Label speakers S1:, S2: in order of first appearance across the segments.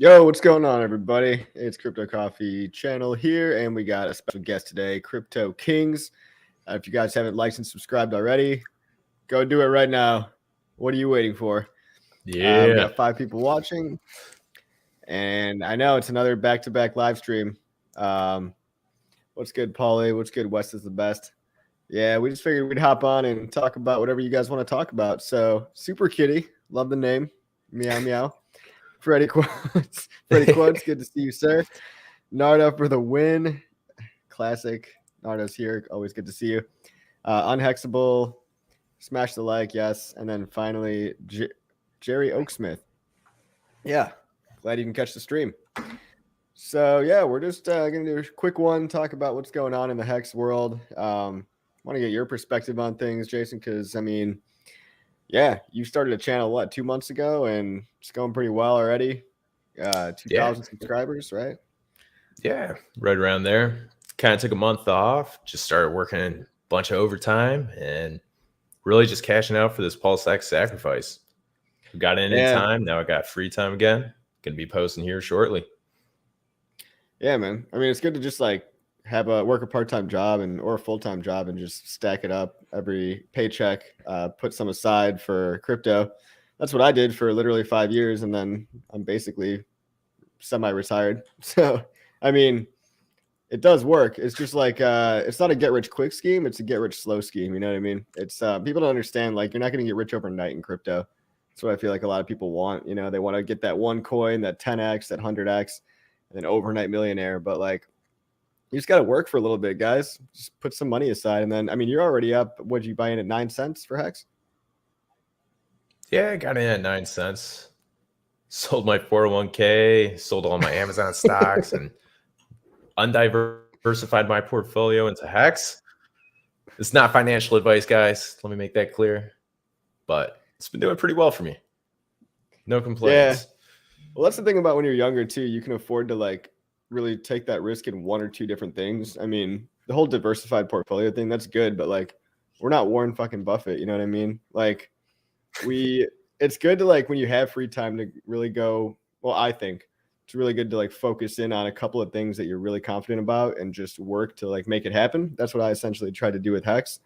S1: Yo, what's going on, everybody? It's Crypto Coffee channel here, and we got a special guest today, Crip-Toe Kings. If you guys haven't liked and subscribed already, go do it right now. What are you waiting for?
S2: Yeah.
S1: We got 5 people watching, and I know it's another back-to-back live stream. What's good, Paulie? What's good? West is the best. Yeah, we just figured we'd hop on and talk about whatever you guys want to talk about. So, Super Kitty, love the name. Meow, meow. Freddie Quotes. Freddie Quotes, good to see you, sir. Nardo for the win. Classic. Nardo's here. Always good to see you. Unhexable. Smash the like, yes. And then finally, Jerry Oaksmith. Yeah. Glad you can catch the stream. So, yeah, we're just going to do a quick one, talk about what's going on in the Hex world. Want to get your perspective on things, Jason, because, I mean, yeah, you started a channel, what, 2 months ago, and it's going pretty well already. 2,000 subscribers, right?
S2: Yeah, right around there. Kind of took a month off, just started working a bunch of overtime, and really just cashing out for this PulseX sacrifice. We got in time, now I got free time again. Going to be posting here shortly.
S1: Yeah, man. I mean, it's good to just like work a part-time job or a full-time job and just stack it up every paycheck, put some aside for crypto. That's what I did for literally 5 years, and then I'm basically semi-retired. So, I mean, it does work. It's just like it's not a get-rich-quick scheme. It's a get-rich-slow scheme. You know what I mean? It's people don't understand, like, you're not going to get rich overnight in crypto. That's what I feel like a lot of people want. You know, they want to get that one coin, that 10x, that 100x, and then overnight millionaire. But, like, you just got to work for a little bit, guys. Just put some money aside. And then, I mean, you're already up. What'd you buy in at 9 cents for Hex?
S2: Yeah, I got in at 9 cents. Sold my 401k, sold all my Amazon stocks, and undiversified my portfolio into Hex. It's not financial advice, guys. Let me make that clear. But it's been doing pretty well for me. No complaints.
S1: Yeah. Well, that's the thing about when you're younger, too. You can afford to, like, really take that risk in 1 or 2 different things. I mean, the whole diversified portfolio thing, that's good, but like, we're not Warren fucking Buffett, you know what I mean? Like, it's good to, like, when you have free time to really go, well, I think it's really good to like focus in on a couple of things that you're really confident about and just work to like make it happen. That's what I essentially tried to do with Hex.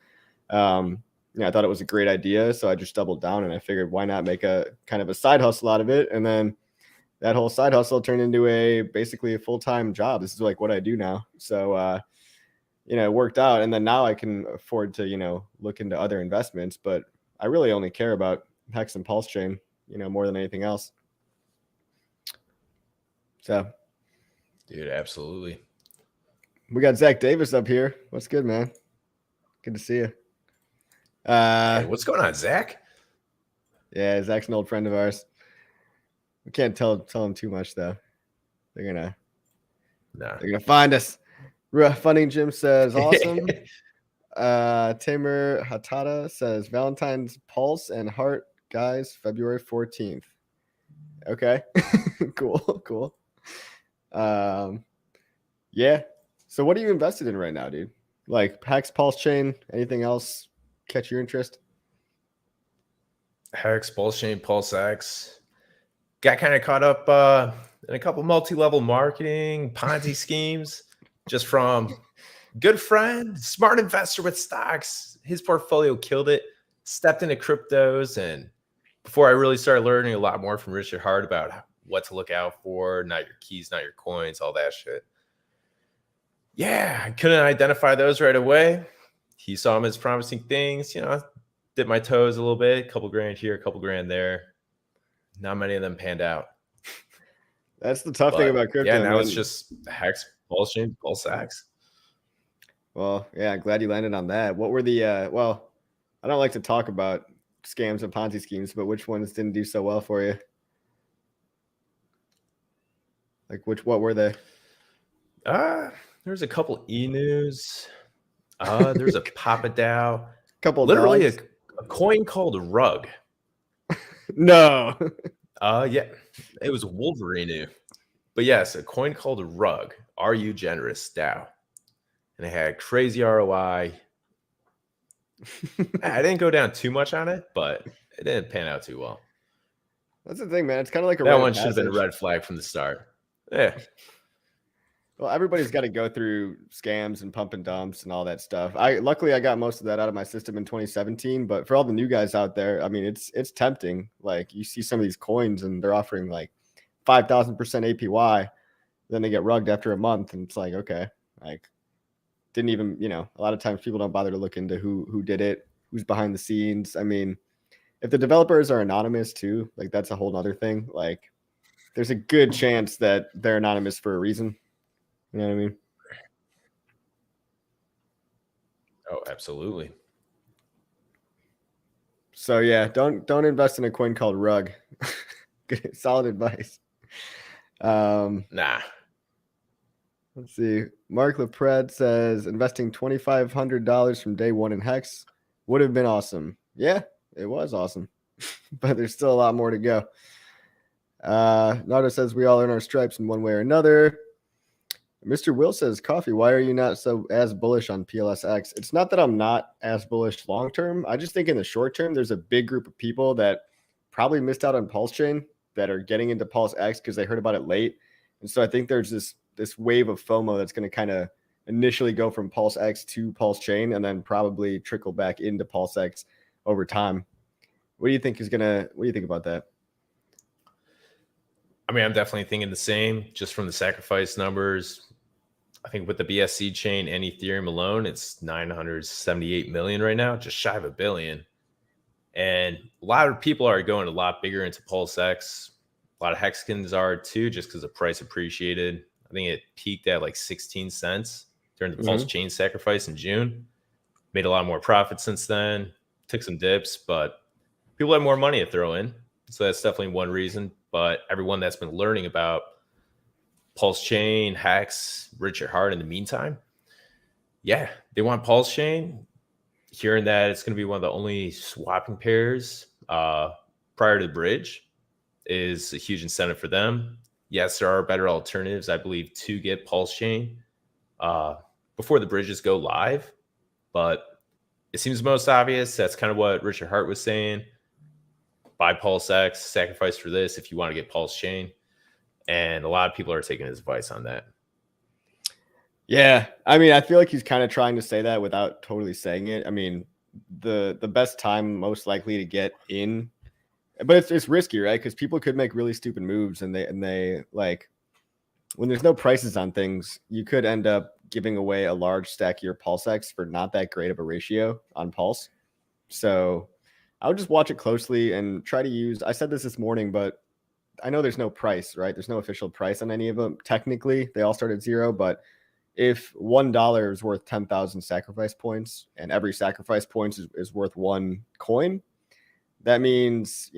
S1: I thought it was a great idea, so I just doubled down and I figured why not make a kind of a side hustle out of it, and then that whole side hustle turned into basically a full-time job. This is like what I do now. So, it worked out. And then now I can afford to, look into other investments, but I really only care about Hex and PulseChain, more than anything else. So.
S2: Dude, absolutely.
S1: We got Zach Davis up here. What's good, man? Good to see you.
S2: Hey, what's going on, Zach?
S1: Yeah, Zach's an old friend of ours. We can't tell them too much though. They're gonna find us. Funding Jim says awesome. Tamer Hatada says Valentine's Pulse and Heart, guys, February 14th. Okay. Cool. Yeah. So what are you invested in right now, dude? Like Hex, PulseChain, anything else catch your interest?
S2: Hex, PulseChain, PulseX. Got kind of caught up in a couple multi-level marketing Ponzi schemes just from good friend, smart investor with stocks. His portfolio killed it, stepped into Crip-Toes, and before I really started learning a lot more from Richard Hart about what to look out for, not your keys, not your coins, all that shit. Yeah, I couldn't identify those right away. He saw them as promising things, dipped my toes a little bit, a couple grand here, a couple grand there. Not many of them panned out.
S1: That's the tough thing about crypto.
S2: Yeah, now it's just Hex, PulseChain, PulseX.
S1: Well, yeah, glad you landed on that. What were the well, I don't like to talk about scams and Ponzi schemes, but which ones didn't do so well for you? Like what were they?
S2: There's a couple e-news. There's a Papa DAO.
S1: Literally
S2: a coin called Rug.
S1: No.
S2: Yeah, it was Wolverine. But yes, a coin called Rug. Are you generous DAO? And it had crazy ROI. I didn't go down too much on it, but it didn't pan out too well.
S1: That's the thing, man. It's kind of like a
S2: That
S1: rite
S2: one
S1: of
S2: should have been a
S1: passage.
S2: red flag from the start. Yeah.
S1: Well, everybody's got to go through scams and pump and dumps and all that stuff. Luckily I got most of that out of my system in 2017, but for all the new guys out there, I mean, it's tempting. Like you see some of these coins and they're offering like 5,000% APY, then they get rugged after a month, and it's like, okay, like didn't even, a lot of times people don't bother to look into who did it, who's behind the scenes. I mean, if the developers are anonymous too, like that's a whole nother thing. Like there's a good chance that they're anonymous for a reason. You know what I mean?
S2: Oh, absolutely.
S1: So yeah, don't invest in a coin called Rug. Good, solid advice.
S2: Nah.
S1: Let's see. Mark LePred says investing $2,500 from day one in Hex would have been awesome. Yeah, it was awesome, but there's still a lot more to go. Nardo says we all earn our stripes in one way or another. Mr. Will says, Coffee, why are you not as bullish on PLSX? It's not that I'm not as bullish long term. I just think in the short term, there's a big group of people that probably missed out on PulseChain that are getting into PulseX because they heard about it late. And so I think there's this wave of FOMO that's going to kind of initially go from PulseX to PulseChain and then probably trickle back into PulseX over time. What do you think about that?
S2: I mean, I'm definitely thinking the same, just from the sacrifice numbers. I think with the BSC chain and Ethereum alone, it's 978 million right now, just shy of $1 billion. And a lot of people are going a lot bigger into PulseX. A lot of Hexicans are too, just because the price appreciated. I think it peaked at like 16 cents during the PulseChain sacrifice in June. Made a lot more profit since then. Took some dips, but people have more money to throw in. So that's definitely one reason. But everyone that's been learning about PulseChain, Hex, Richard Hart in the meantime, yeah, they want PulseChain. Hearing that it's going to be one of the only swapping pairs prior to the bridge is a huge incentive for them. Yes, there are better alternatives, I believe, to get PulseChain before the bridges go live. But it seems most obvious. That's kind of what Richard Hart was saying. Buy PulseX, sacrifice for this if you want to get PulseChain. And a lot of people are taking his advice on that.
S1: Yeah, I mean, I feel like he's kind of trying to say that without totally saying it. I mean, the best time most likely to get in, but it's risky, right? Because people could make really stupid moves, and they like when there's no prices on things, you could end up giving away a large stack of your PulseX for not that great of a ratio on Pulse. So I would just watch it closely and try to use. I said this morning, but I know there's no price, right? There's no official price on any of them. Technically, they all start at zero, but if $1 is worth 10,000 sacrifice points and every sacrifice point is worth one coin, that means,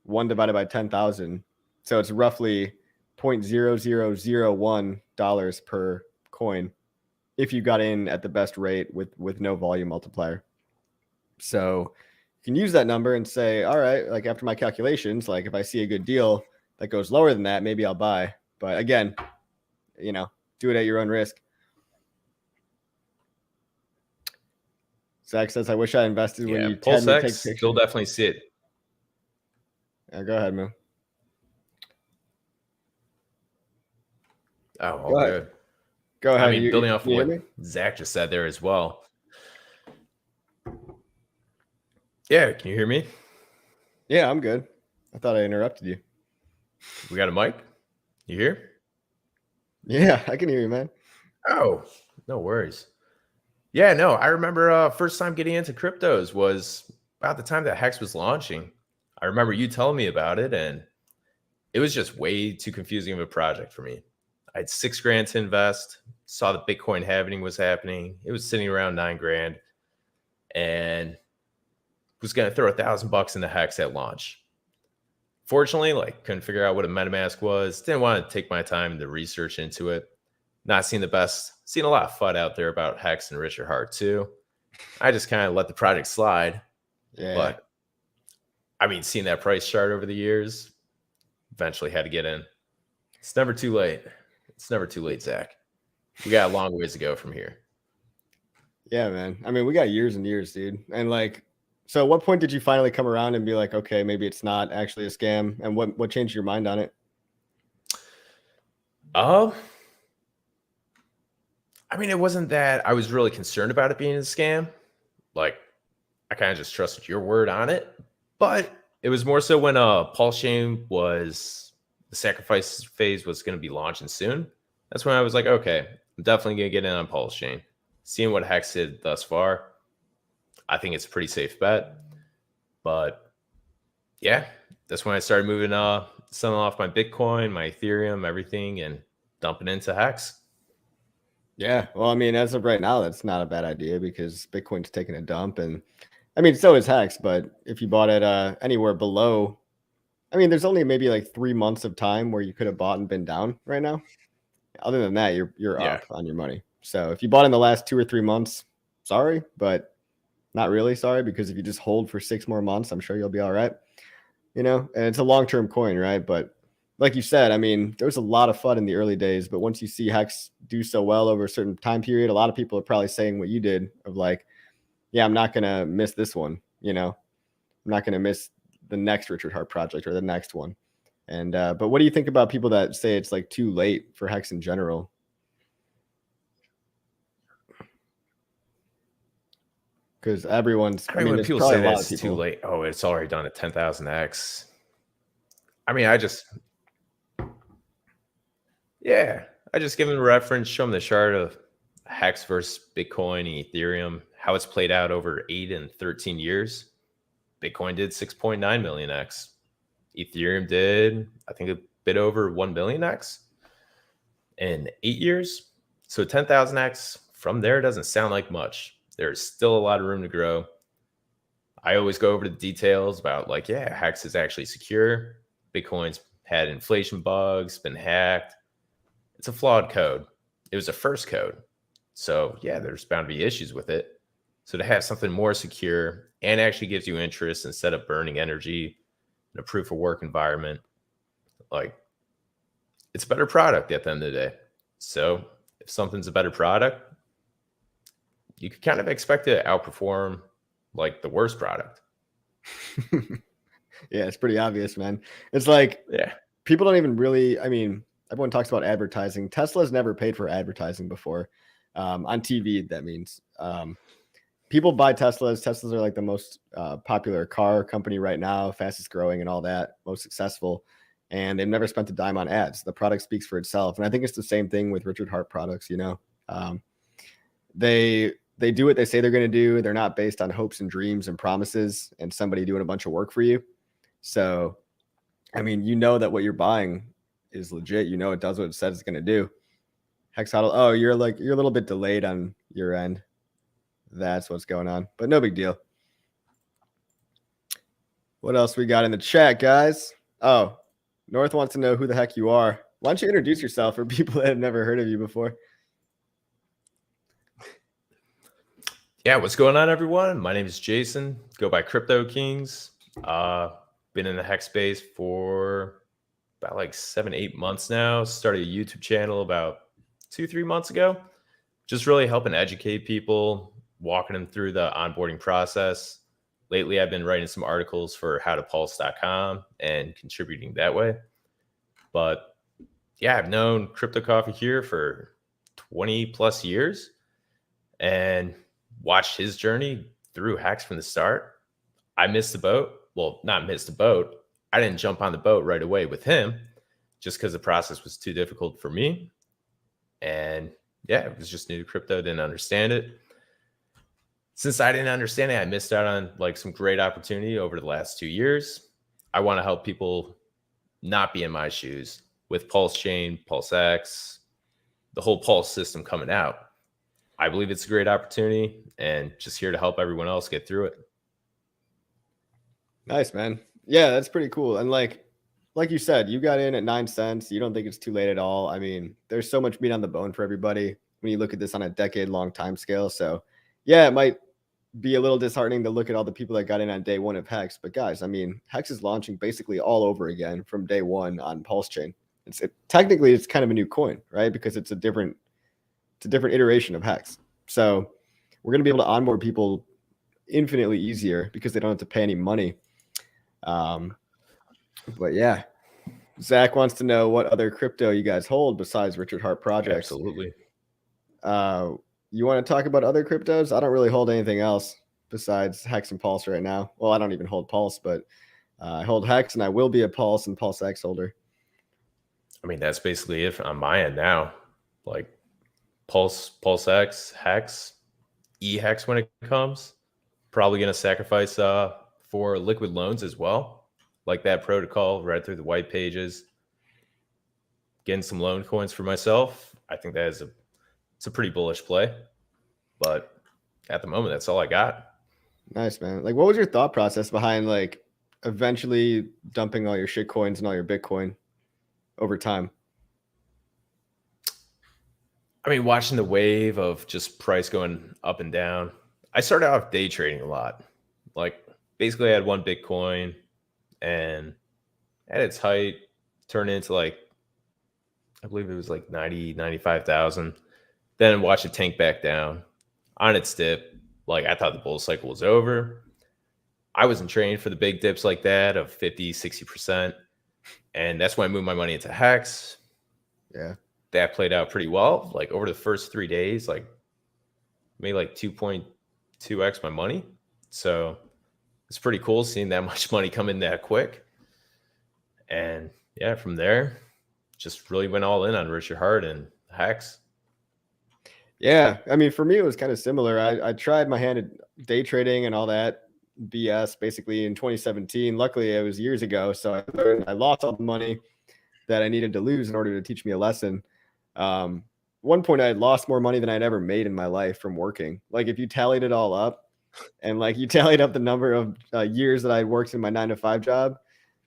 S1: 1 divided by 10,000. So it's roughly $0.0001 per coin if you got in at the best rate with no volume multiplier. So you can use that number and say, all right, like after my calculations, like if I see a good deal that goes lower than that, maybe I'll buy. But again, do it at your own risk. Zach says, I wish I invested when you tend to take pictures.
S2: Still definitely see it.
S1: Yeah, go ahead, man.
S2: Oh, all good.
S1: Go ahead.
S2: I mean, building off of what Zach just said there as well. Yeah, can you hear me?
S1: Yeah, I'm good. I thought I interrupted you.
S2: We got a mic? You here?
S1: Yeah, I can hear you, man.
S2: Oh, no worries. Yeah, no, I remember first time getting into Crip-Toes was about the time that Hex was launching. I remember you telling me about it, and it was just way too confusing of a project for me. I had $6,000 to invest, saw the Bitcoin halving was happening. It was sitting around $9,000, and was going to throw $1,000 into Hex at launch. Fortunately, couldn't figure out what a MetaMask was. Didn't want to take my time to research into it. Not seeing the best. Seen a lot of FUD out there about Hex and Richard Hart too. I just kind of let the project slide.
S1: Yeah.
S2: But I mean, seeing that price chart over the years, eventually had to get in. It's never too late. It's never too late, Zach. We got a long ways to go from here.
S1: Yeah, man. I mean, we got years and years, dude. And So at what point did you finally come around and be like, okay, maybe it's not actually a scam? And what changed your mind on it?
S2: I mean, it wasn't that I was really concerned about it being a scam. Like, I kind of just trusted your word on it. But it was more so when PulseChain was, the sacrifice phase was going to be launching soon. That's when I was like, okay, I'm definitely going to get in on PulseChain. Seeing what Hex did thus far, I think it's a pretty safe bet. But yeah, that's when I started moving, selling off my Bitcoin, my Ethereum, everything, and dumping into Hex.
S1: Yeah, well, I mean, as of right now, that's not a bad idea because Bitcoin's taking a dump, and I mean, so is Hex. But if you bought it anywhere below, I mean, there's only maybe like 3 months of time where you could have bought and been down right now. Other than that, you're up on your money. So if you bought in the last 2 or 3 months, sorry, but not really sorry, because if you just hold for 6 more months, I'm sure you'll be all right. You know, and it's a long-term coin, right? But like you said, I mean, there was a lot of fun in the early days, but once you see Hex do so well over a certain time period, a lot of people are probably saying what you did of like, yeah, I'm not going to miss this one. You know, I'm not going to miss the next Richard Hart project or the next one. And, but what do you think about people that say it's like too late for Hex in general? Because everyone's, I mean,
S2: when
S1: there's
S2: people
S1: probably
S2: say
S1: a
S2: that
S1: lot of
S2: it's
S1: people.
S2: too late, oh, it's already done at 10,000x. I mean, I just give them a reference, show them the chart of Hex versus Bitcoin and Ethereum, how it's played out over 8 and 13 years. Bitcoin did 6.9 million X. Ethereum did, I think, a bit over 1 billion X in 8 years. So 10,000x from there doesn't sound like much. There's still a lot of room to grow. I always go over the details about like, yeah, Hex is actually secure. Bitcoin's had inflation bugs, been hacked. It's a flawed code. It was a first code. So yeah, there's bound to be issues with it. So to have something more secure and actually gives you interest instead of burning energy in a proof of work environment, like, it's a better product at the end of the day. So if something's a better product, you could kind of expect it to outperform like the worst product.
S1: Yeah, it's pretty obvious, man. It's like,
S2: Yeah,
S1: people don't even really, I mean, everyone talks about advertising. Tesla's never paid for advertising before. On TV, that means. People buy Teslas. Teslas are like the most popular car company right now, fastest growing and all that, most successful. And they've never spent a dime on ads. The product speaks for itself. And I think it's the same thing with Richard Hart products, you know. They do what they say they're going to do. They're not based on hopes and dreams and promises and somebody doing a bunch of work for you. So, I mean, you know that what you're buying is legit. You know it does what it says it's going to do. Hex HODL. Oh, you're a little bit delayed on your end. That's what's going on, but no big deal. What else we got in the chat, guys? Oh, North wants to know who the heck you are. Why don't you introduce yourself for people that have never heard of you before?
S2: Yeah, what's going on, everyone? My name is Jason. Go by Crypto Kings. Been in the Hex space for about like 7-8 months now. Started a YouTube channel about 2-3 months ago. Just really helping educate people, walking them through the onboarding process. Lately, I've been writing some articles for howtopulse.com and contributing that way. But yeah, I've known Crypto Coffee here for 20 plus years and watched his journey through Hex from the start. I missed the boat. Well, not missed the boat. I didn't jump on the boat right away with him just because the process was too difficult for me. And yeah, it was just new to crypto, didn't understand it. Since I didn't understand it, I missed out on like some great opportunity over the last 2 years. I want to help people not be in my shoes with PulseChain, PulseX, the whole Pulse system coming out. I believe it's a great opportunity and just here to help everyone else get through it.
S1: Nice, man. Yeah, that's pretty cool. And like you said, you got in at 9 cents. You don't think it's too late at all. I mean, there's so much meat on the bone for everybody when you look at this on a decade-long time scale. So yeah, it might be a little disheartening to look at all the people that got in on day one of Hex. But guys, I mean, Hex is launching basically all over again from day one on PulseChain. Technically it's kind of a new coin, right? Because it's a different iteration of Hex. So we're going to be able to onboard people infinitely easier because they don't have to pay any money. But yeah, Zach wants to know what other crypto you guys hold besides Richard Hart projects.
S2: Absolutely.
S1: You want to talk about other cryptos? I don't really hold anything else besides Hex and Pulse right now. Well, I don't even hold Pulse, but I hold Hex, and I will be a Pulse and PulseX holder.
S2: I mean, that's basically it on my end now. Like PulseX, Hex, Hex when it comes. Probably going to sacrifice for liquid loans as well. Like that protocol, read through the white pages, getting some loan coins for myself. I think that is it's a pretty bullish play. But at the moment, that's all I got.
S1: Nice, man. Like, what was your thought process behind like eventually dumping all your shit coins and all your Bitcoin over time?
S2: I mean, watching the wave of just price going up and down. I started off day trading a lot. Like, basically, I had one Bitcoin, and at its height, turned into like, I believe it was like 90, 95,000. Then watch it tank back down. On its dip, like I thought the bull cycle was over. I wasn't trained for the big dips like that of 50, 60%. And that's when I moved my money into Hex.
S1: Yeah.
S2: That played out pretty well. Like over the first 3 days, like made like 2.2x my money. So it's pretty cool seeing that much money come in that quick. And yeah, from there, just really went all in on Richard Hart and Hex.
S1: Yeah, I mean, for me, it was kind of similar. I tried my hand at day trading and all that BS basically in 2017. Luckily, it was years ago, so I lost all the money that I needed to lose in order to teach me a lesson. One point, I had lost more money than I'd ever made in my life from working. Like, if you tallied it all up, and like you tallied up the number of years that I worked in my 9-to-5 job,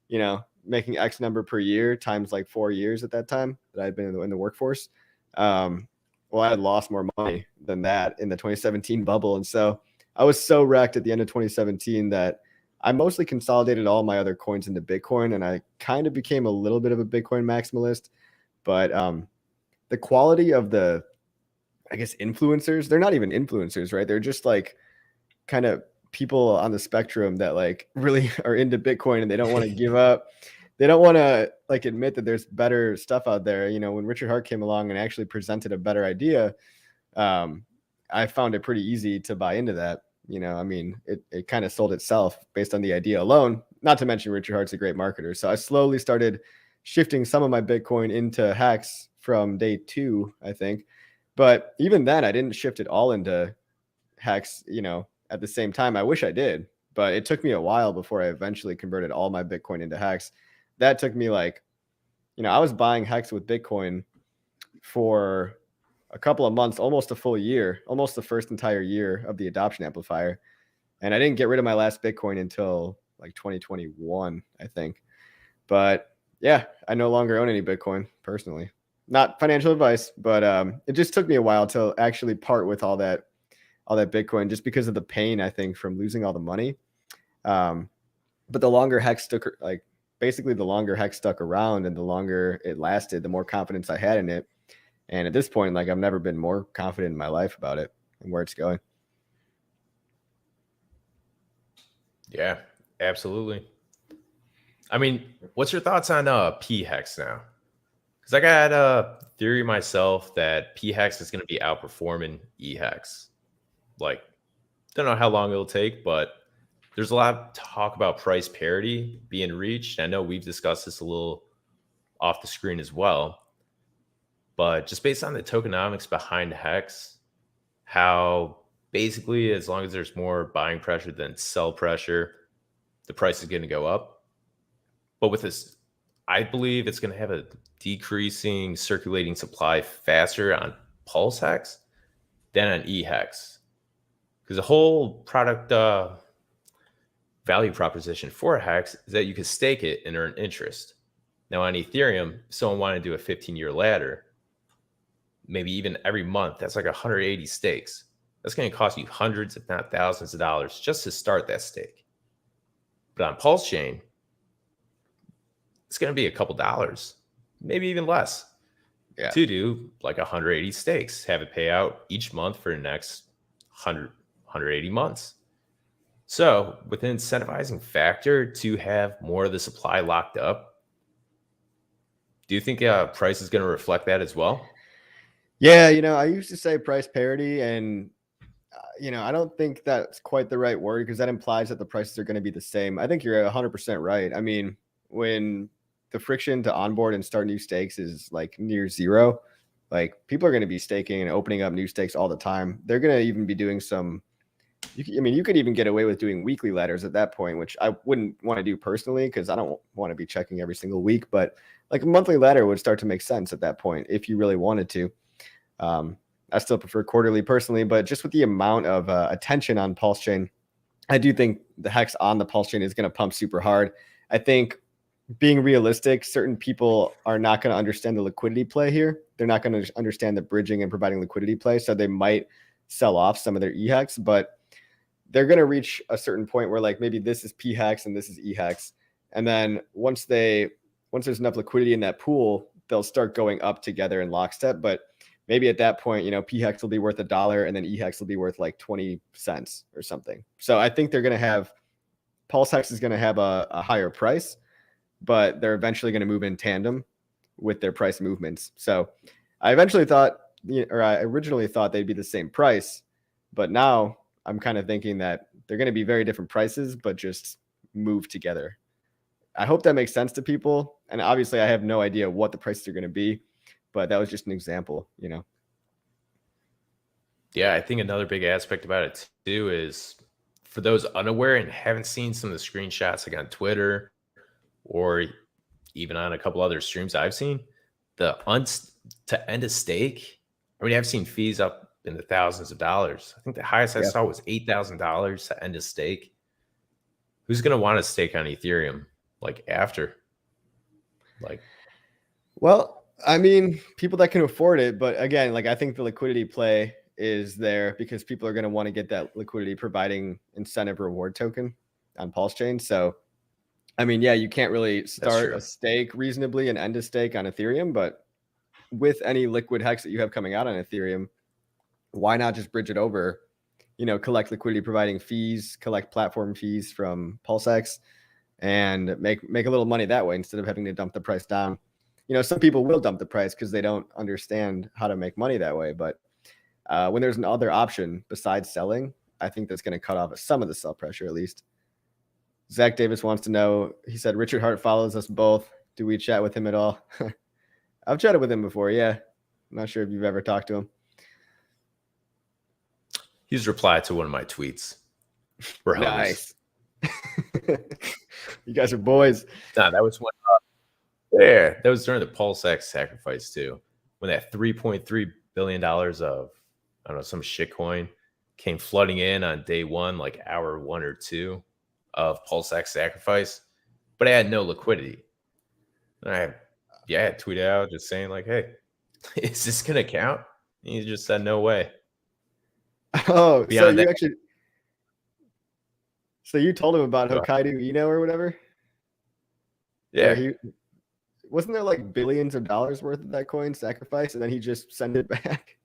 S1: you know, making X number per year times like 4 years at that time that I'd been in the workforce. Well, I had lost more money than that in the 2017 bubble. And so I was so wrecked at the end of 2017 that I mostly consolidated all my other coins into Bitcoin, and I kind of became a little bit of a Bitcoin maximalist. But the quality of the, I guess, influencers, they're not even influencers, right? They're just like kind of people on the spectrum that like really are into Bitcoin and they don't want to give up. They don't want to like admit that there's better stuff out there. You know, when Richard Hart came along and actually presented a better idea, I found it pretty easy to buy into that. You know, I mean, it kind of sold itself based on the idea alone, not to mention Richard Hart's a great marketer. So I slowly started shifting some of my Bitcoin into Hex from day 2, I think. But even then, I didn't shift it all into Hex, you know, at the same time. I wish I did, but it took me a while before I eventually converted all my Bitcoin into Hex. That took me like, you know, I was buying Hex with Bitcoin for a couple of months, almost a full year, almost the first entire year of the adoption amplifier. And I didn't get rid of my last Bitcoin until like 2021, I think. But yeah, I no longer own any Bitcoin personally. Not financial advice, but it just took me a while to actually part with all that Bitcoin just because of the pain, I think, from losing all the money. But the longer Hex stuck, like basically the longer Hex stuck around and the longer it lasted, the more confidence I had in it. And at this point, like I've never been more confident in my life about it and where it's going.
S2: Yeah, absolutely. I mean, what's your thoughts on P-Hex now? Because I got a theory myself that P-Hex is going to be outperforming E-Hex. Like, don't know how long it'll take, but there's a lot of talk about price parity being reached. I know we've discussed this a little off the screen as well. But just based on the tokenomics behind Hex, how basically as long as there's more buying pressure than sell pressure, the price is going to go up. But with this, I believe it's going to have a decreasing circulating supply faster on PulseHex than on eHex. Because the whole product value proposition for Hex is that you can stake it and earn interest. Now on Ethereum, if someone wanted to do a 15-year ladder, maybe even every month, that's like 180 stakes. That's going to cost you hundreds, if not thousands of dollars just to start that stake. But on PulseChain, it's going to be a couple dollars, maybe even less, to do like 180 stakes, have it pay out each month for the next 180 months. So, with an incentivizing factor to have more of the supply locked up, do you think price is going to reflect that as well?
S1: Yeah, I used to say price parity, and I don't think that's quite the right word because that implies that the prices are going to be the same. I think you're 100% right. I mean, when the friction to onboard and start new stakes is like near zero, like people are going to be staking and opening up new stakes all the time. They're going to even be doing some. You could even get away with doing weekly letters at that point, which I wouldn't want to do personally because I don't want to be checking every single week. But like a monthly letter would start to make sense at that point if you really wanted to. I still prefer quarterly personally, but just with the amount of attention on PulseChain, I do think the Hex on the PulseChain is going to pump super hard. I think being realistic, certain people are not going to understand the liquidity play here. They're not going to understand the bridging and providing liquidity play. So they might sell off some of their EHEX, but they're going to reach a certain point where like maybe this is PHEX and this is EHEX. And then once there's enough liquidity in that pool, they'll start going up together in lockstep. But maybe at that point, PHEX will be worth $1 and then EHEX will be worth like 20 cents or something. So I think they're going to have PulseHex is going to have a higher price, but they're eventually going to move in tandem with their price movements. So I originally thought they'd be the same price, but now I'm kind of thinking that they're going to be very different prices, but just move together. I hope that makes sense to people. And obviously I have no idea what the prices are going to be, but that was just an example,
S2: Yeah, I think another big aspect about it too is for those unaware and haven't seen some of the screenshots like on Twitter or even on a couple other streams I've seen, to end a stake, I mean, I've seen fees up in the thousands of dollars. I think the highest I saw was $8,000 to end a stake. Who's going to want to stake on Ethereum like after?
S1: Well, I mean, people that can afford it, but again, like I think the liquidity play is there because people are going to want to get that liquidity providing incentive reward token on PulseChain. So, I mean, yeah, you can't really start a stake reasonably and end a stake on Ethereum, but with any liquid hex that you have coming out on Ethereum, why not just bridge it over, collect liquidity providing fees, collect platform fees from PulseX and make a little money that way instead of having to dump the price down. Some people will dump the price because they don't understand how to make money that way. But when there's another option besides selling, I think that's going to cut off some of the sell pressure at least. Zach Davis wants to know, he said, Richard Hart follows us both. Do we chat with him at all? I've chatted with him before. Yeah. I'm not sure if you've ever talked to him.
S2: He's replied to one of my tweets. We're
S1: nice. You guys are boys.
S2: Nah, that was one. That was during the PulseX sacrifice too, when that $3.3 billion of some shitcoin came flooding in on day one, like hour 1 or 2 of PulseX sacrifice, but I had no liquidity. And I tweeted out just saying like, "Hey, is this gonna count?" And he just said, "No way."
S1: Oh, so you told him about Hokkaido Eno or whatever?
S2: Yeah.
S1: Wasn't there like billions of dollars worth of that coin sacrifice and then he just sent it back?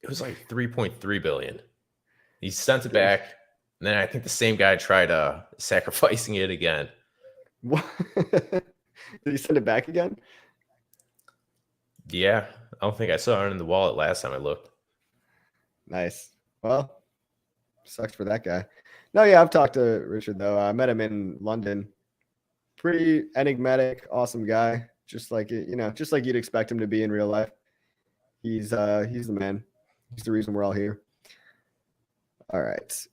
S2: It was like 3.3 billion. He sent it back. And then I think the same guy tried sacrificing it again.
S1: What? Did he send it back again?
S2: Yeah. I don't think I saw it in the wallet last time I looked.
S1: Nice. Well, sucks for that guy. No, yeah, I've talked to Richard though. I met him in London. Pretty enigmatic, awesome guy. Just like you'd expect him to be in real life. He's the man. He's the reason we're all here. All right.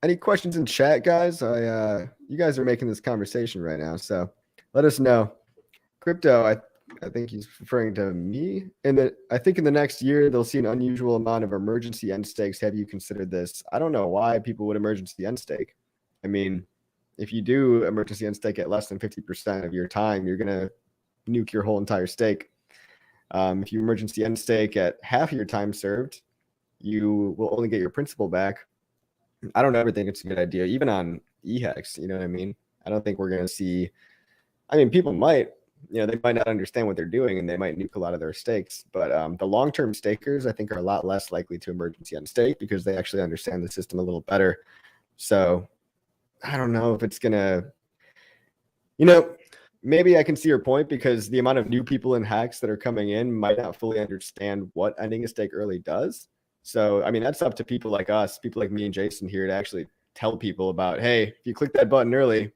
S1: Any questions in chat, guys? You guys are making this conversation right now, so let us know. Crip-Toe, I think he's referring to me. I think in the next year they'll see an unusual amount of emergency end stakes. Have you considered this? I don't know why people would emergency end stake. I mean, if you do emergency end stake at less than 50% of your time, you're gonna nuke your whole entire stake. If you emergency end stake at half of your time served, you will only get your principal back. I don't ever think it's a good idea, even on EHEX. You know what I mean? I don't think we're gonna see. I mean, people might. they might not understand what they're doing and they might nuke a lot of their stakes. But the long-term stakers, I think, are a lot less likely to emergency unstake because they actually understand the system a little better. So I don't know if it's gonna, maybe I can see your point because the amount of new people in Hex that are coming in might not fully understand what ending a stake early does. So, I mean, that's up to people like us, people like me and Jason here to actually tell people about, hey, if you click that button early,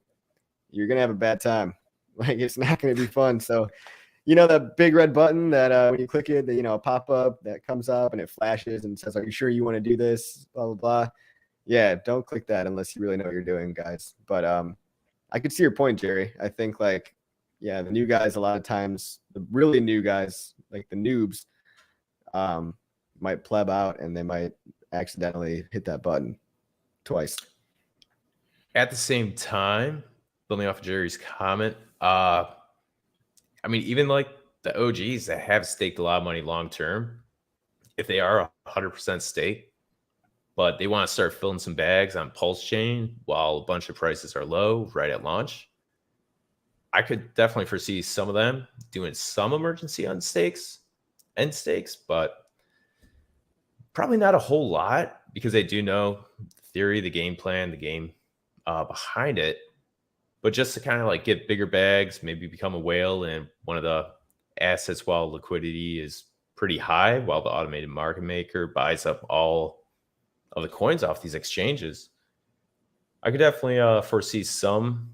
S1: you're going to have a bad time. Like, it's not going to be fun. So, that big red button that when you click it, a pop-up that comes up and it flashes and says, are you sure you want to do this? Blah, blah, blah. Yeah, don't click that unless you really know what you're doing, guys. But I could see your point, Jerry. I think, the new guys, a lot of times, the really new guys, like the noobs, might pleb out and they might accidentally hit that button twice.
S2: At the same time, building off of Jerry's comment, I mean, even like the OGs that have staked a lot of money long term, if they are 100% stake, but they want to start filling some bags on PulseChain while a bunch of prices are low right at launch, I could definitely foresee some of them doing some emergency end stakes, but probably not a whole lot because they do know the theory, the game plan, the game behind it. But just to kind of like get bigger bags, maybe become a whale in one of the assets while liquidity is pretty high, while the automated market maker buys up all of the coins off these exchanges. I could definitely foresee some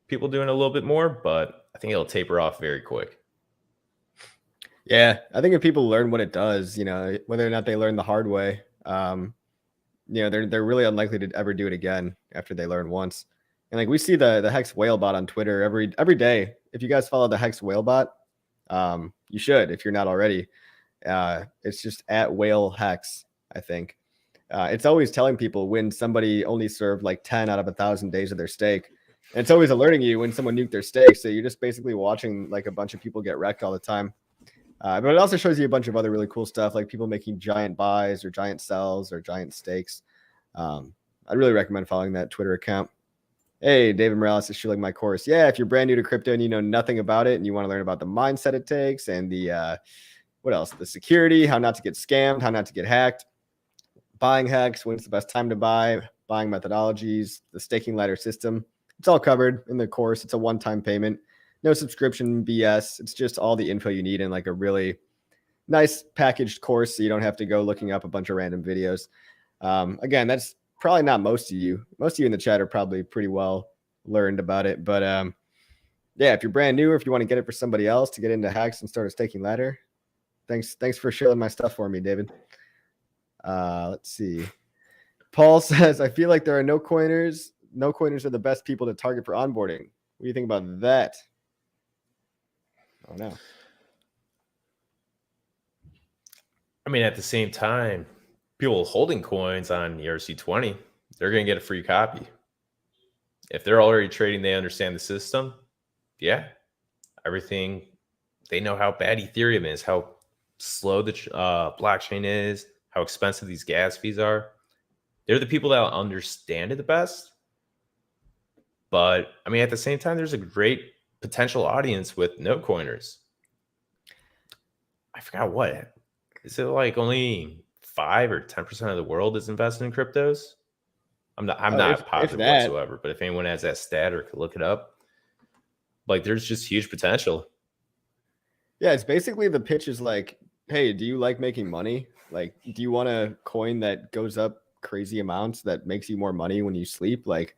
S2: people doing a little bit more, but I think it'll taper off very quick.
S1: Yeah, I think if people learn what it does, whether or not they learn the hard way, they're really unlikely to ever do it again after they learn once. And like we see the Hex Whale Bot on Twitter every day. If you guys follow the Hex Whale Bot, you should if you're not already. It's just at Whale Hex, I think. It's always telling people when somebody only served like 10 out of 1,000 days of their stake. And it's always alerting you when someone nuked their stake. So you're just basically watching like a bunch of people get wrecked all the time. But it also shows you a bunch of other really cool stuff, like people making giant buys or giant sells or giant stakes. I'd really recommend following that Twitter account. Hey, David Morales is shilling my course. Yeah, if you're brand new to crypto and you know nothing about it and you want to learn about the mindset it takes and the what else? The security, how not to get scammed, how not to get hacked, buying Hex, when's the best time to buy, buying methodologies, the staking ladder system. It's all covered in the course. It's a one-time payment. No subscription BS. It's just all the info you need in like a really nice packaged course so you don't have to go looking up a bunch of random videos. Again, that's probably not most of you. Most of you in the chat are probably pretty well learned about it. But yeah, if you're brand new or if you want to get it for somebody else to get into Hex and start a staking ladder, thanks for sharing my stuff for me, David. Let's see. Paul says, I feel like there are no coiners. No coiners are the best people to target for onboarding. What do you think about that? Oh, no.
S2: I mean, at the same time, people holding coins on ERC20, they're going to get a free copy. If they're already trading, they understand the system. Yeah, everything. They know how bad Ethereum is, how slow the blockchain is, how expensive these gas fees are. They're the people that understand it the best. But I mean, at the same time, there's a great potential audience with no coiners. I forgot what. Is it like only 5 or 10% of the world is invested in cryptos? I'm not positive whatsoever, but if anyone has that stat or could look it up, like there's just huge potential.
S1: Yeah, it's basically the pitch is like, hey, do you like making money? Like, do you want a coin that goes up crazy amounts that makes you more money when you sleep? Like,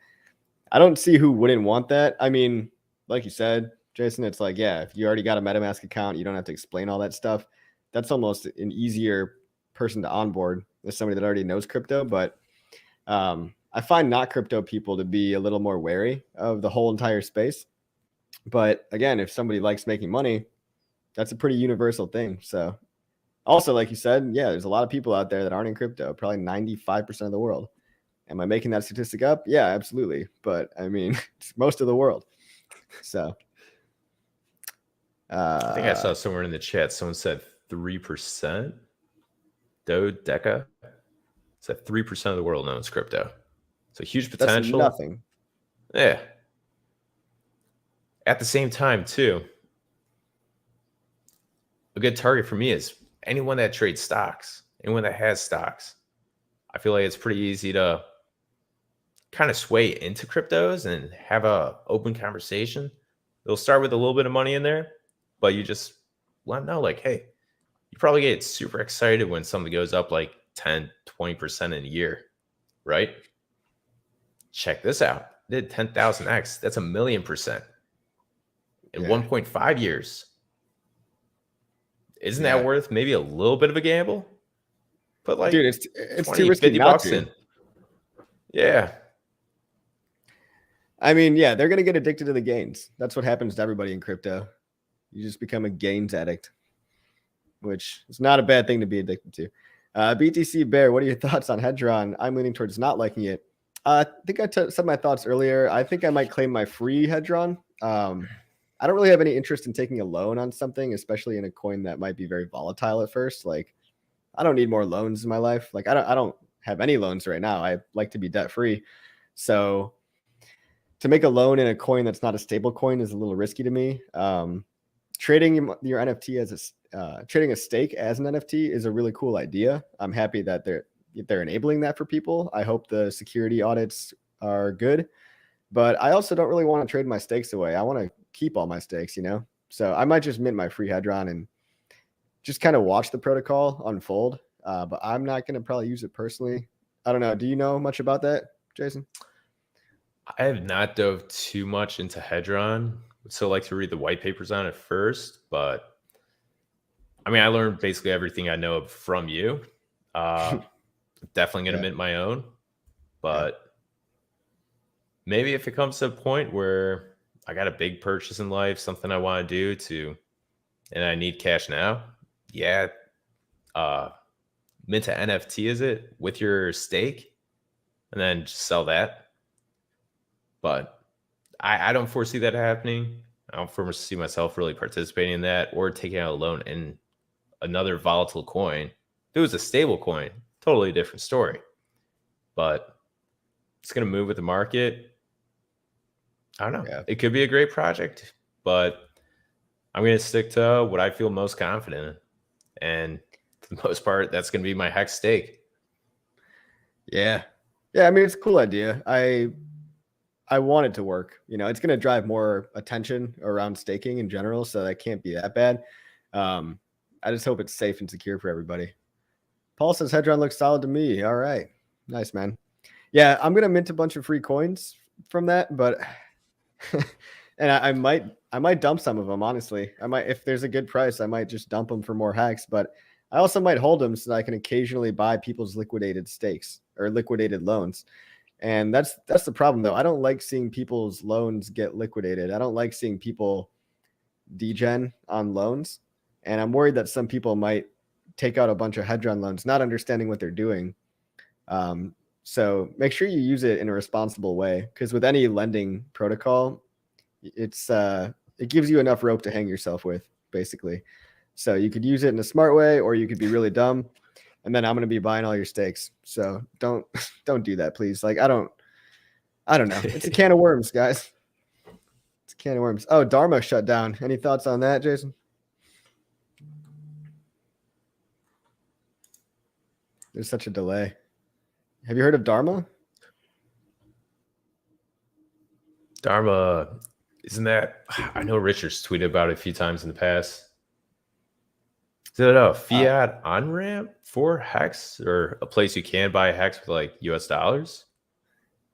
S1: I don't see who wouldn't want that. I mean, like you said, Jason, it's like, yeah, if you already got a MetaMask account, you don't have to explain all that stuff. That's almost an easier person to onboard as somebody that already knows crypto. But I find not crypto people to be a little more wary of the whole entire space. But again, if somebody likes making money, that's a pretty universal thing. So also, like you said, yeah, there's a lot of people out there that aren't in crypto, probably 95% of the world. Am I making that statistic up? Yeah, absolutely. But I mean, it's most of the world. So
S2: I think I saw somewhere in the chat, someone said 3%. Deca said 3% of the world owns crypto. So huge potential.
S1: That's nothing.
S2: Yeah. At the same time, too, a good target for me is anyone that trades stocks, anyone that has stocks. I feel like it's pretty easy to kind of sway into cryptos and have a open conversation. They'll start with a little bit of money in there, but you just let them know, like, hey, you probably get super excited when something goes up like 10, 20% in a year, right? Check this out. It did 10,000x. That's 1,000,000% in 1.5 years. Isn't that worth maybe a little bit of a gamble? Put like,
S1: dude, it's
S2: 20,
S1: too risky
S2: 50
S1: not
S2: bucks
S1: to.
S2: in. Yeah.
S1: I mean, yeah, they're going to get addicted to the gains. That's what happens to everybody in crypto. You just become a gains addict, which is not a bad thing to be addicted to. BTC Bear, what are your thoughts on Hadron? I'm leaning towards not liking it. I think I said my thoughts earlier. I think I might claim my free Hadron. I don't really have any interest in taking a loan on something, especially in a coin that might be very volatile at first. Like, I don't need more loans in my life. Like, I don't have any loans right now. I like to be debt free. So to make a loan in a coin that's not a stable coin is a little risky to me. Trading your NFT as trading a stake as an NFT is a really cool idea. I'm happy that they're enabling that for people. I hope the security audits are good, but I also don't really want to trade my stakes away. I want to keep all my stakes, you know? So I might just mint my free Hadron and just kind of watch the protocol unfold. But I'm not going to probably use it personally. I don't know. Do you know much about that, Jason?
S2: I have not dove too much into Hadron. So like to read the white papers on it first, but I mean, I learned basically everything I know from you. Definitely going to mint my own, but maybe if it comes to a point where I got a big purchase in life, something I want to do and I need cash now. Yeah. Mint a NFT, is it, with your stake and then just sell that. But I don't foresee that happening. I don't foresee myself really participating in that or taking out a loan in another volatile coin. If it was a stable coin, totally different story. But it's going to move with the market. I don't know. Yeah. It could be a great project, but I'm going to stick to what I feel most confident in. And for the most part, that's going to be my Hex stake.
S1: Yeah. Yeah, I mean, it's a cool idea. I want it to work. You know, it's going to drive more attention around staking in general, so that can't be that bad. I just hope it's safe and secure for everybody. Paul says Hadron looks solid to me. All right. Nice, man. Yeah, I'm going to mint a bunch of free coins from that, but and I might dump some of them, honestly. I might, if there's a good price, I might just dump them for more Hex, but I also might hold them so that I can occasionally buy people's liquidated stakes or liquidated loans. And that's the problem, though. I don't like seeing people's loans get liquidated. I don't like seeing people degen on loans. And I'm worried that some people might take out a bunch of Hadron loans, not understanding what they're doing. So make sure you use it in a responsible way, because with any lending protocol, it gives you enough rope to hang yourself with, basically. So you could use it in a smart way, or you could be really dumb. And then I'm going to be buying all your stakes. So don't do that, please. Like, I don't know. It's a can of worms, guys. It's a can of worms. Oh, Dharma shut down. Any thoughts on that, Jason? There's such a delay. Have you heard of Dharma?
S2: Dharma, isn't that, I know Richard's tweeted about it a few times in the past. Is it a fiat on-ramp for Hex, or a place you can buy Hex with like US dollars?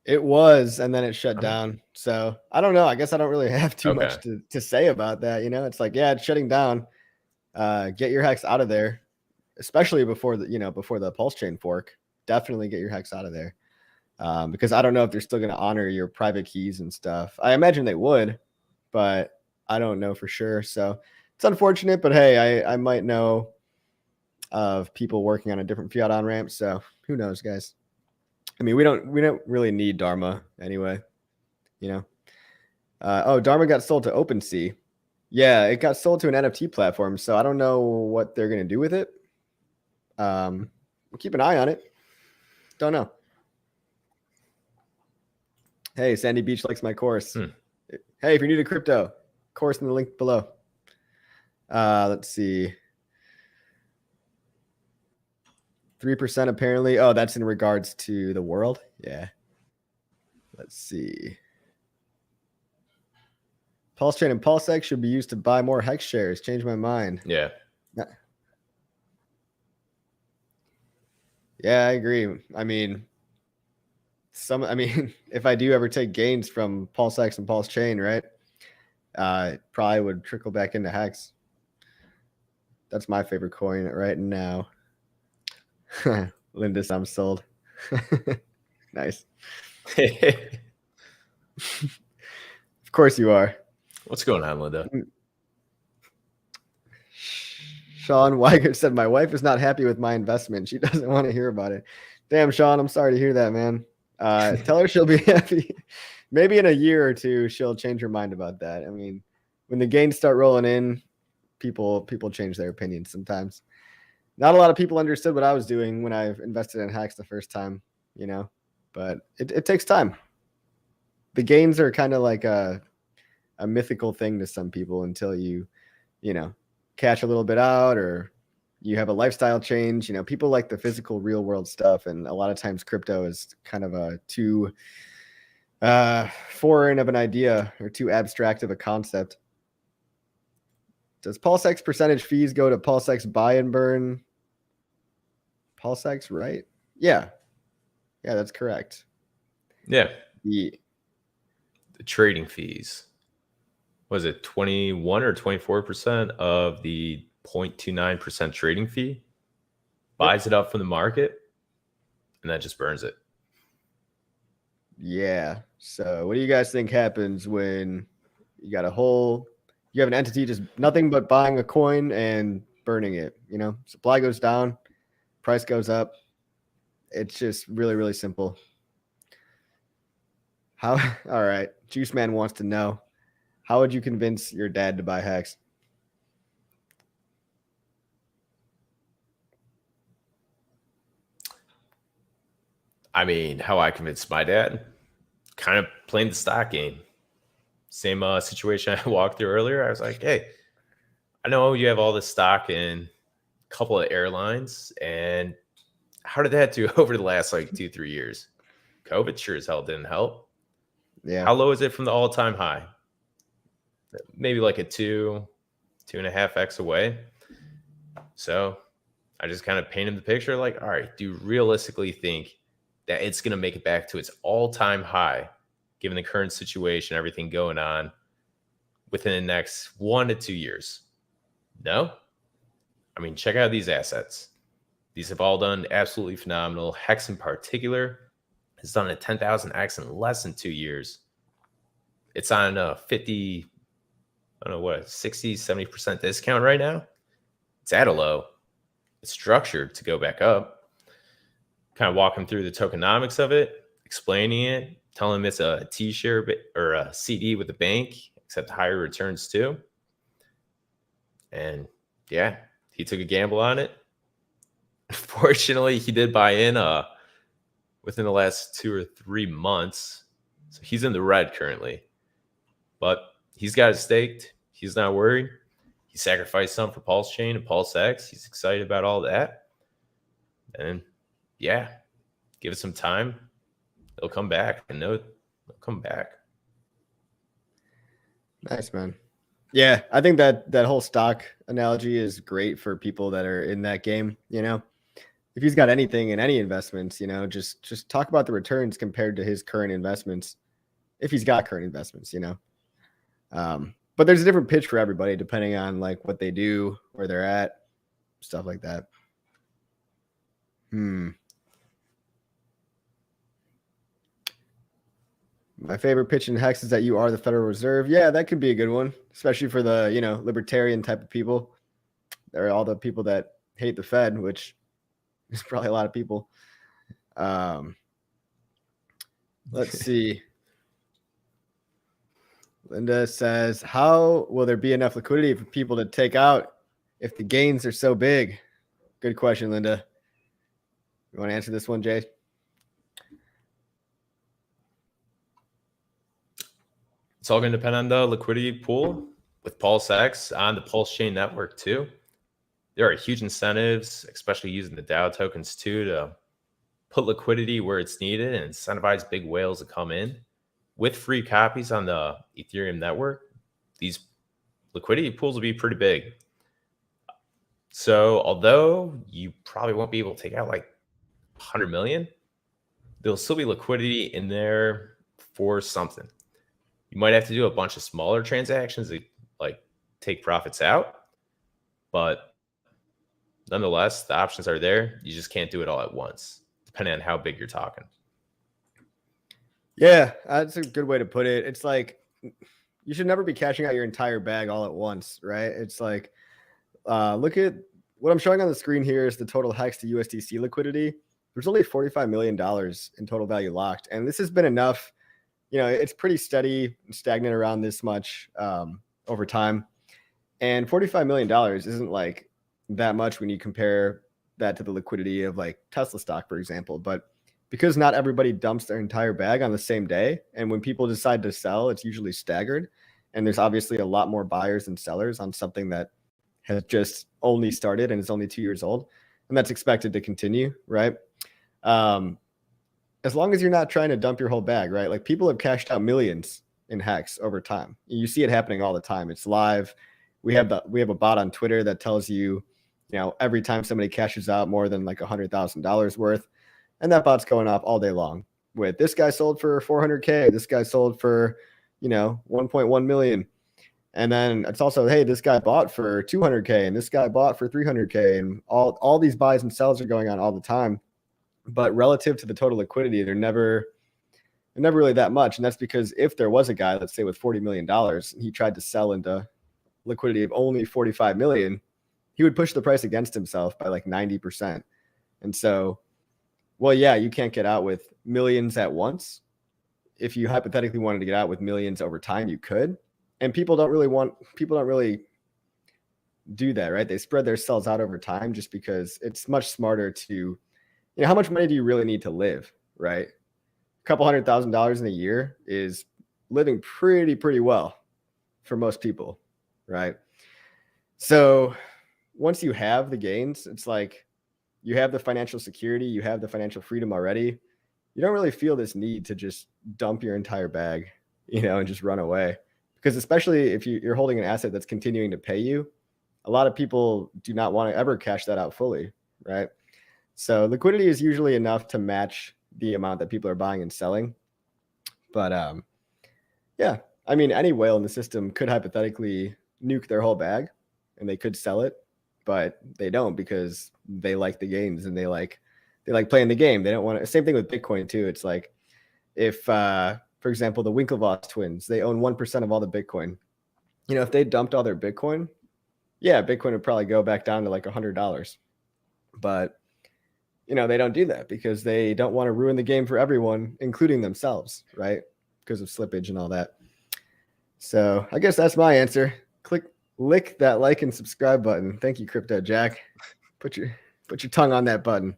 S1: It was, and then it shut down. So I don't know. I guess I don't really have too much to say about that. You know, it's like, yeah, it's shutting down. Get your Hex out of there, especially before the PulseChain fork. Definitely get your Hex out of there. Because I don't know if they're still going to honor your private keys and stuff. I imagine they would, but I don't know for sure. So it's unfortunate, but hey, I might know of people working on a different fiat on ramp. So who knows, guys? I mean, we don't really need Dharma anyway, you know. Oh, Dharma got sold to OpenSea. Yeah, it got sold to an NFT platform. So I don't know what they're going to do with it. We'll keep an eye on it. Don't know. Hey, Sandy Beach likes my course. Hey, if you're new to crypto, course in the link below. Let's see. 3% apparently. Oh, that's in regards to the world. Yeah. Let's see. PulseChain and PulseX should be used to buy more Hex shares. Change my mind.
S2: Yeah.
S1: Yeah, I agree. I mean, if I do ever take gains from PulseX and PulseChain, right? It probably would trickle back into Hex. That's my favorite coin right now. Linda, I'm sold. Nice. Of course you are.
S2: What's going on, Linda?
S1: Sean Weiger said, my wife is not happy with my investment. She doesn't want to hear about it. Damn, Sean, I'm sorry to hear that, man. Tell her she'll be happy. Maybe in a year or two, she'll change her mind about that. I mean, when the gains start rolling in, people change their opinions sometimes. Not a lot of people understood what I was doing when I invested in Hex the first time, but it takes time. The gains are kind of like a mythical thing to some people until you cash a little bit out or you have a lifestyle change. People like the physical real world stuff. And a lot of times crypto is kind of a too foreign of an idea or too abstract of a concept. Does PulseX percentage fees go to PulseX buy and burn? PulseX, right? Yeah, that's correct.
S2: Yeah.
S1: The
S2: trading fees. Was it 21 or 24% of the 0.29% trading fee? Buys it up from the market, and that just burns it.
S1: Yeah. So what do you guys think happens when you got you have an entity just nothing but buying a coin and burning it? Supply goes down, price goes up. It's just really, really simple. All right. Juice Man wants to know, how would you convince your dad to buy Hex?
S2: I mean, how I convinced my dad? Kind of playing the stock game. Same situation I walked through earlier. I was like, hey, I know you have all this stock in a couple of airlines, and how did that do over the last 2-3 years? COVID sure as hell didn't help.
S1: Yeah.
S2: How low is it from the all-time high? Maybe like a 2.5x away. So I just kind of painted the picture like, all right, do you realistically think that it's going to make it back to its all-time high, given the current situation, everything going on within the next 1 to 2 years? No. I mean, check out these assets. These have all done absolutely phenomenal. Hex in particular has done a 10,000x in less than 2 years. It's on a 60, 70% discount right now. It's at a low. It's structured to go back up. Kind of walking through the tokenomics of it, explaining it, telling him it's a T-share or a CD with a bank, except higher returns too. And yeah, he took a gamble on it. Fortunately, he did buy in within the last 2 or 3 months. So he's in the red currently. But he's got it staked. He's not worried. He sacrificed some for PulseChain and PulseX. He's excited about all that. And yeah, give it some time. They'll come back. And they'll come back.
S1: Nice, man. Yeah, I think that whole stock analogy is great for people that are in that game. If he's got anything in any investments, just talk about the returns compared to his current investments. If he's got current investments, but there's a different pitch for everybody depending on what they do, where they're at, stuff like that. My favorite pitch in Hex is that you are the Federal Reserve. Yeah, that could be a good one, especially for the, libertarian type of people. There are all the people that hate the Fed, which is probably a lot of people. Let's see. Linda says, how will there be enough liquidity for people to take out if the gains are so big? Good question, Linda. You want to answer this one, Jay?
S2: It's all going to depend on the liquidity pool with PulseX on the PulseChain network too. There are huge incentives, especially using the DAO tokens too, to put liquidity where it's needed and incentivize big whales to come in. With free copies on the Ethereum network, these liquidity pools will be pretty big. So although you probably won't be able to take out like 100 million, there'll still be liquidity in there for something. You might have to do a bunch of smaller transactions to like take profits out, but nonetheless, the options are there. You just can't do it all at once, depending on how big you're talking.
S1: Yeah, that's a good way to put it. It's like you should never be cashing out your entire bag all at once, right? It's like, look at what I'm showing on the screen here is the total Hex to USDC liquidity. There's only $45 million in total value locked. And this has been enough. You know, it's pretty steady and stagnant around this much over time. And $45 million isn't like that much when you compare that to the liquidity of like Tesla stock, for example. But because not everybody dumps their entire bag on the same day, and when people decide to sell, it's usually staggered. And there's obviously a lot more buyers than sellers on something that has just only started and is only 2 years old. And that's expected to continue, right? As long as you're not trying to dump your whole bag, right? Like people have cashed out millions in Hex over time. You see it happening all the time. It's live. We have a bot on Twitter that tells you, you know, every time somebody cashes out more than like $100,000 worth, and that bot's going off all day long with this guy sold for 400K, this guy sold for, you know, 1.1 million. And then it's also, hey, this guy bought for 200K and this guy bought for 300K, and all these buys and sells are going on all the time. But relative to the total liquidity, they're never really that much. And that's because if there was a guy, let's say with $40 million, and he tried to sell into liquidity of only 45 million, he would push the price against himself by like 90%. And so, well, yeah, you can't get out with millions at once. If you hypothetically wanted to get out with millions over time, you could. And people don't really do that, right? They spread their sells out over time just because it's much smarter to, you know, how much money do you really need to live, right? A couple $100,000 in a year is living pretty well for most people, right? So once you have the gains, it's like you have the financial security, you have the financial freedom already. You don't really feel this need to just dump your entire bag, you know, and just run away. Because especially if you're holding an asset that's continuing to pay you, a lot of people do not want to ever cash that out fully, right? So liquidity is usually enough to match the amount that people are buying and selling. But yeah, I mean, any whale in the system could hypothetically nuke their whole bag and they could sell it, but they don't because they like the gains and they like playing the game. They don't want to. Same thing with Bitcoin too. It's like if, for example, the Winklevoss twins, they own 1% of all the Bitcoin. You know, if they dumped all their Bitcoin, yeah, Bitcoin would probably go back down to like $100. But, you know, they don't do that because they don't want to ruin the game for everyone, including themselves, right? Because of slippage and all that. So I guess that's my answer. Lick that like and subscribe button. Thank you, Crip-Toe Jack. Put your tongue on that button.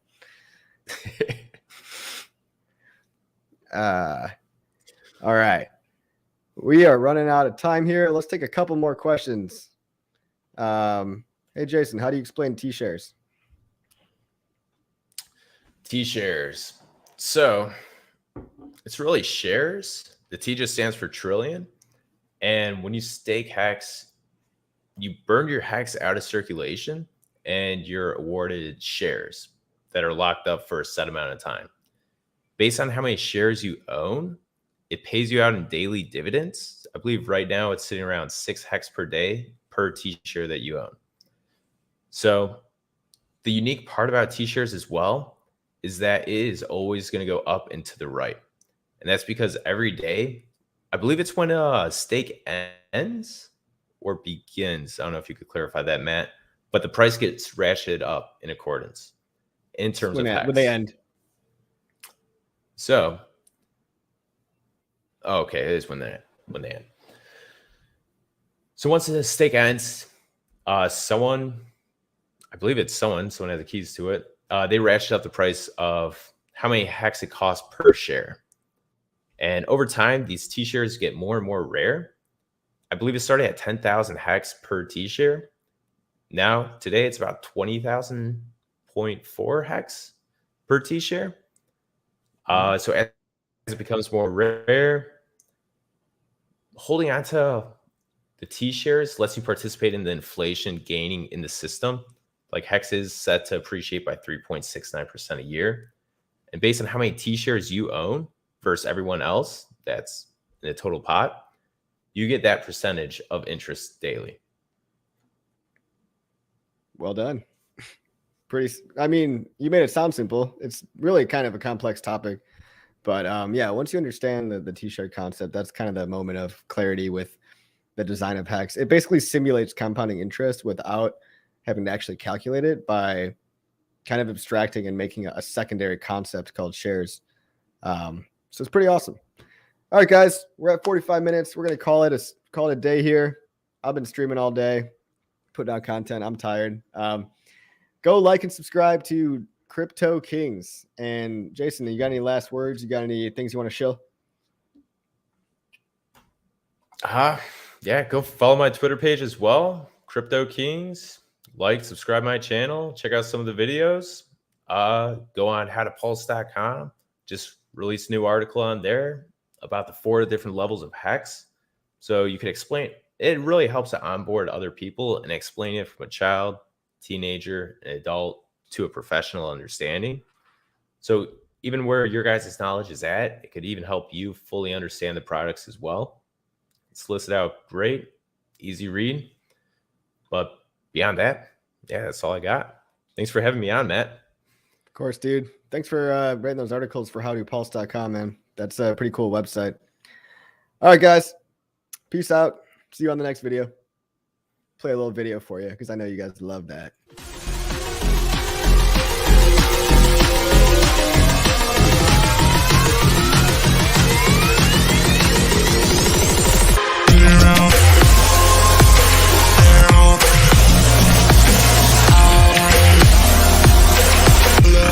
S1: All right. We are running out of time here. Let's take a couple more questions. Hey, Jason, how do you explain T-shares?
S2: T-shares. So it's really shares. The T just stands for trillion. And when you stake Hex, you burn your Hex out of circulation and you're awarded shares that are locked up for a set amount of time. Based on how many shares you own, it pays you out in daily dividends. I believe right now it's sitting around 6 Hex per day per T-share that you own. So the unique part about T-shares as well is that it is always going to go up and to the right. And that's because every day, I believe it's when a stake ends or begins. I don't know if you could clarify that, Matt, but the price gets ratcheted up in accordance in terms of Hex.
S1: When they end.
S2: So, okay, it is when they end. So once the stake ends, someone has the keys to it. They ratchet up the price of how many Hex it costs per share. And over time, these T-shares get more and more rare. I believe it started at 10,000 hex per T-share. Now, today, it's about 20,000.4 hex per T-share. So as it becomes more rare, holding on to the T-shares lets you participate in the inflation gaining in the system. Like Hex is set to appreciate by 3.69% a year. And based on how many T-shares you own versus everyone else that's in a total pot, you get that percentage of interest daily.
S1: Well done. I mean, you made it sound simple. It's really kind of a complex topic. But yeah, once you understand the T-shirt concept, that's kind of the moment of clarity with the design of Hex. It basically simulates compounding interest without having to actually calculate it by kind of abstracting and making a secondary concept called shares. So it's pretty awesome. All right, guys, we're at 45 minutes. We're going to call it a day here. I've been streaming all day, putting out content. I'm tired. Go like and subscribe to Crip-Toe Kings. And Jason, you got any last words? You got any things you want to show?
S2: Yeah, go follow my Twitter page as well, Crip-Toe Kings. Like, subscribe my channel, check out some of the videos. Go on howtopulse.com. Just released a new article on there about the 4 different levels of Hex. So you can explain. It really helps to onboard other people and explain it from a child, teenager, an adult to a professional understanding. So even where your guys' knowledge is at, it could even help you fully understand the products as well. It's listed out great, easy read. But beyond that, yeah, that's all I got. Thanks for having me on, Matt.
S1: Of course, dude. Thanks for writing those articles for howtopulse.com, man. That's a pretty cool website. All right, guys. Peace out. See you on the next video. Play a little video for you because I know you guys love that.